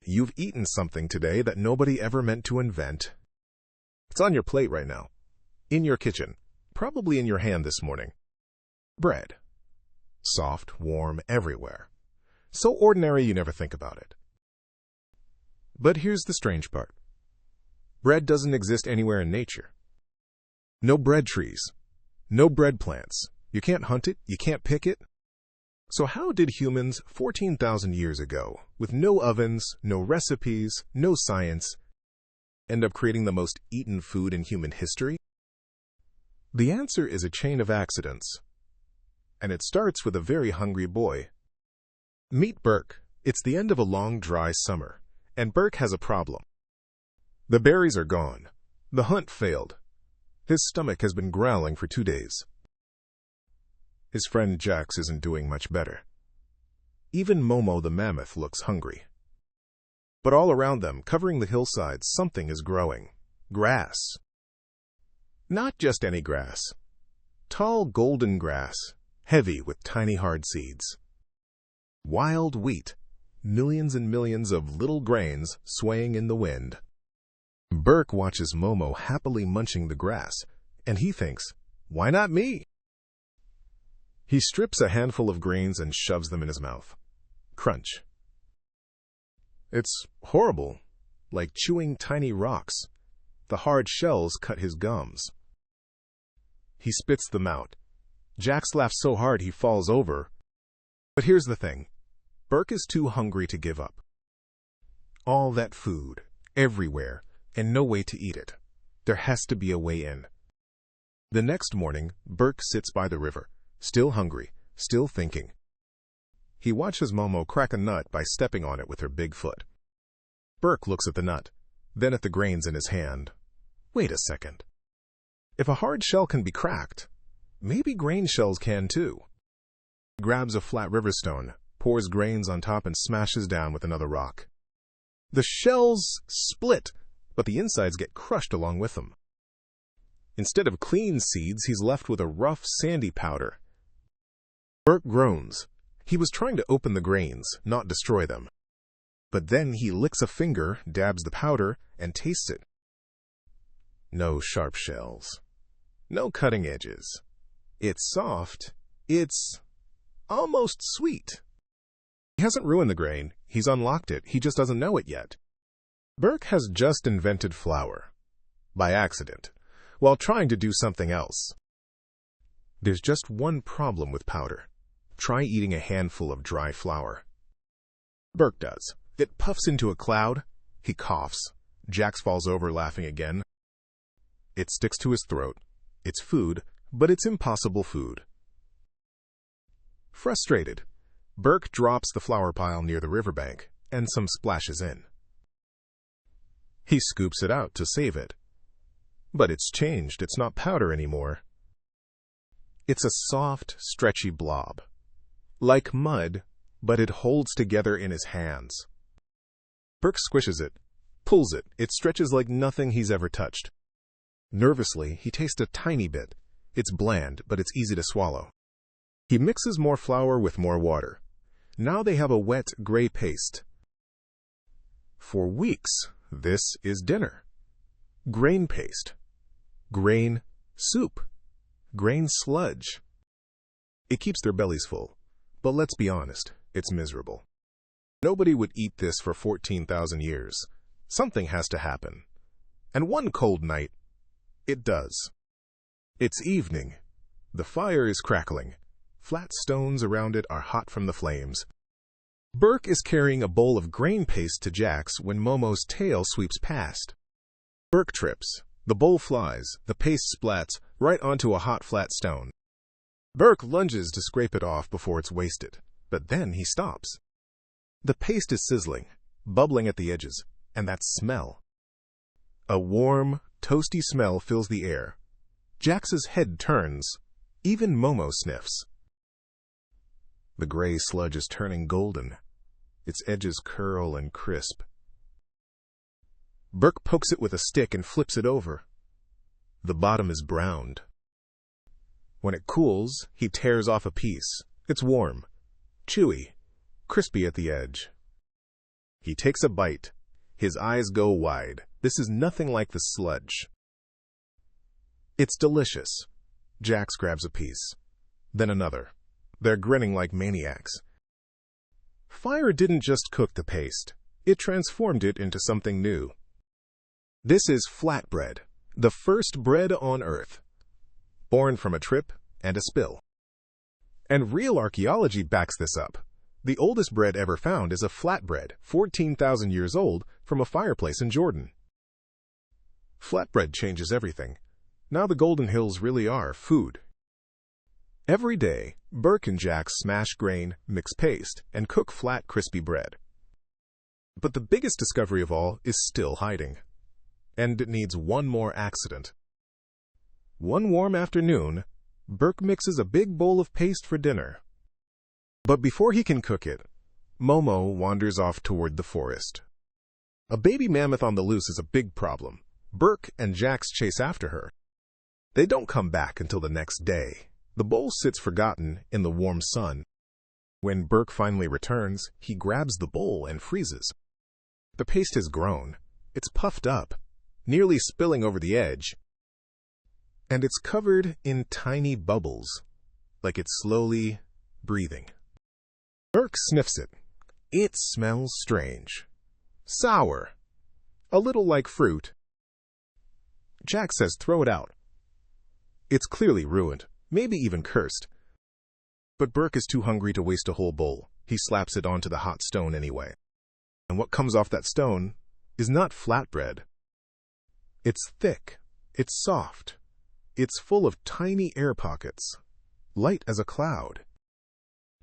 you've eaten something today that nobody ever meant to invent. It's on your plate right now. In your kitchen. Probably in your hand this morning. Bread. Soft, warm, everywhere. So ordinary you never think about it. But here's the strange part. Bread doesn't exist anywhere in nature. No bread trees. No bread plants. You can't hunt it, you can't pick it. So how did humans 14,000 years ago, with no ovens, no recipes, no science, end up creating the most eaten food in human history? The answer is a chain of accidents. And it starts with a very hungry boy. Meet Burk. It's the end of a long, dry summer, and Burk has a problem. The berries are gone. The hunt failed. His stomach has been growling for 2 days. His friend Jax isn't doing much better. Even Momo the mammoth looks hungry. But all around them, covering the hillsides, something is growing. Grass. Not just any grass. Tall golden grass, heavy with tiny hard seeds. Wild wheat, millions and millions of little grains swaying in the wind. Burk watches Momo happily munching the grass, and he thinks, why not me? He strips a handful of grains and shoves them in his mouth. Crunch. It's horrible, like chewing tiny rocks. The hard shells cut his gums. He spits them out. Jax laughs so hard he falls over. But here's the thing. Burk is too hungry to give up. All that food, everywhere, and no way to eat it. There has to be a way in. The next morning, Burk sits by the river, still hungry, still thinking. He watches Momo crack a nut by stepping on it with her big foot. Burk looks at the nut, then at the grains in his hand. Wait a second. If a hard shell can be cracked, maybe grain shells can too. He grabs a flat river stone, pours grains on top and smashes down with another rock. The shells split, but the insides get crushed along with them. Instead of clean seeds, he's left with a rough, sandy powder. Burk groans. He was trying to open the grains, not destroy them. But then he licks a finger, dabs the powder, and tastes it. No sharp shells. No cutting edges. It's soft. It's almost sweet. He hasn't ruined the grain. He's unlocked it. He just doesn't know it yet. Burk has just invented flour. By accident. While trying to do something else. There's just one problem with powder. Try eating a handful of dry flour. Burk does. It puffs into a cloud. He coughs. Jax falls over laughing again. It sticks to his throat. It's food, but it's impossible food. Frustrated, Burk drops the flour pile near the riverbank, and some splashes in. He scoops it out to save it. But it's changed. It's not powder anymore. It's a soft, stretchy blob. Like mud, but it holds together in his hands. Burk squishes it, pulls it. It stretches like nothing he's ever touched. Nervously, he tastes a tiny bit. It's bland, but it's easy to swallow. He mixes more flour with more water. Now they have a wet, gray paste. For weeks, this is dinner. Grain paste. Grain soup. Grain sludge. It keeps their bellies full. But let's be honest, it's miserable. Nobody would eat this for 14,000 years. Something has to happen. And one cold night, it does. It's evening. The fire is crackling. Flat stones around it are hot from the flames. Burk is carrying a bowl of grain paste to Jax when Momo's tail sweeps past. Burk trips. The bowl flies. The paste splats right onto a hot flat stone. Burk lunges to scrape it off before it's wasted, but then he stops. The paste is sizzling, bubbling at the edges, and that smell. A warm, toasty smell fills the air. Jax's head turns. Even Momo sniffs. The gray sludge is turning golden. Its edges curl and crisp. Burk pokes it with a stick and flips it over. The bottom is browned. When it cools, he tears off a piece. It's warm, chewy, crispy at the edge. He takes a bite. His eyes go wide. This is nothing like the sludge. It's delicious. Jax grabs a piece. Then another. They're grinning like maniacs. Fire didn't just cook the paste. It transformed it into something new. This is flatbread, the first bread on Earth, born from a trip and a spill. And real archaeology backs this up. The oldest bread ever found is a flatbread, 14,000 years old, from a fireplace in Jordan. Flatbread changes everything. Now the Golden Hills really are food. Every day, Burk and Jax smash grain, mix paste, and cook flat, crispy bread. But the biggest discovery of all is still hiding. And it needs one more accident. One warm afternoon, Burk mixes a big bowl of paste for dinner. But before he can cook it, Momo wanders off toward the forest. A baby mammoth on the loose is a big problem. Burk and Jax chase after her. They don't come back until the next day. The bowl sits forgotten in the warm sun. When Burk finally returns, he grabs the bowl and freezes. The paste has grown. It's puffed up, nearly spilling over the edge. And it's covered in tiny bubbles, like it's slowly breathing. Burk sniffs it. It smells strange. Sour. A little like fruit. Jax says throw it out. It's clearly ruined, maybe even cursed. But Burk is too hungry to waste a whole bowl. He slaps it onto the hot stone anyway. And what comes off that stone is not flatbread. It's thick. It's soft. It's full of tiny air pockets, light as a cloud.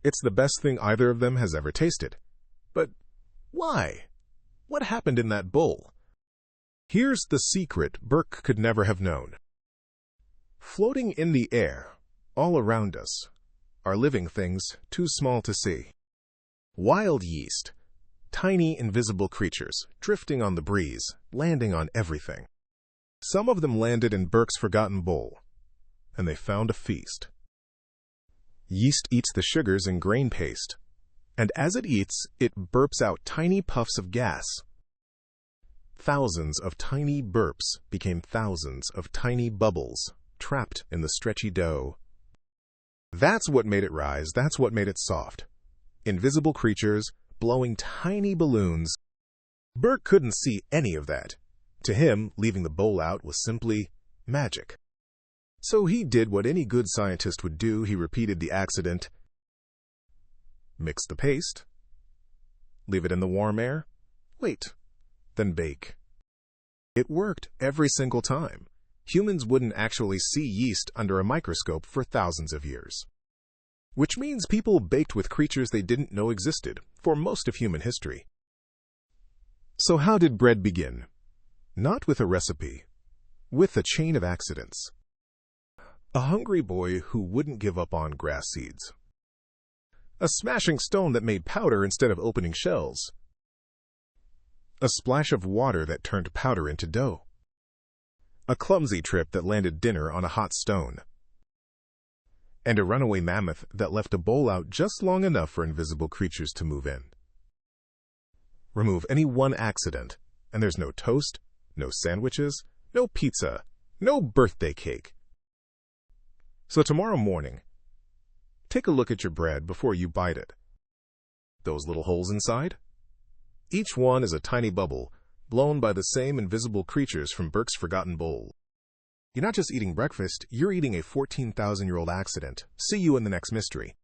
It's the best thing either of them has ever tasted. But why? What happened in that bowl? Here's the secret Burk could never have known. Floating in the air, all around us, are living things too small to see. Wild yeast, tiny invisible creatures, drifting on the breeze, landing on everything. Some of them landed in Burk's forgotten bowl, and they found a feast. Yeast eats the sugars in grain paste, and as it eats, it burps out tiny puffs of gas. Thousands of tiny burps became thousands of tiny bubbles, trapped in the stretchy dough. That's what made it rise, that's what made it soft. Invisible creatures, blowing tiny balloons. Burk couldn't see any of that. To him, leaving the bowl out was simply magic. So he did what any good scientist would do. He repeated the accident. Mix the paste. Leave it in the warm air. Wait. Then bake. It worked every single time. Humans wouldn't actually see yeast under a microscope for thousands of years. Which means people baked with creatures they didn't know existed for most of human history. So how did bread begin? Not with a recipe, with a chain of accidents. A hungry boy who wouldn't give up on grass seeds. A smashing stone that made powder instead of opening shells. A splash of water that turned powder into dough. A clumsy trip that landed dinner on a hot stone. And a runaway mammoth that left a bowl out just long enough for invisible creatures to move in. Remove any one accident, and there's no toast, no sandwiches, no pizza, no birthday cake. So tomorrow morning, take a look at your bread before you bite it. Those little holes inside? Each one is a tiny bubble, blown by the same invisible creatures from Burk's forgotten bowl. You're not just eating breakfast, you're eating a 14,000-year-old accident. See you in the next mystery.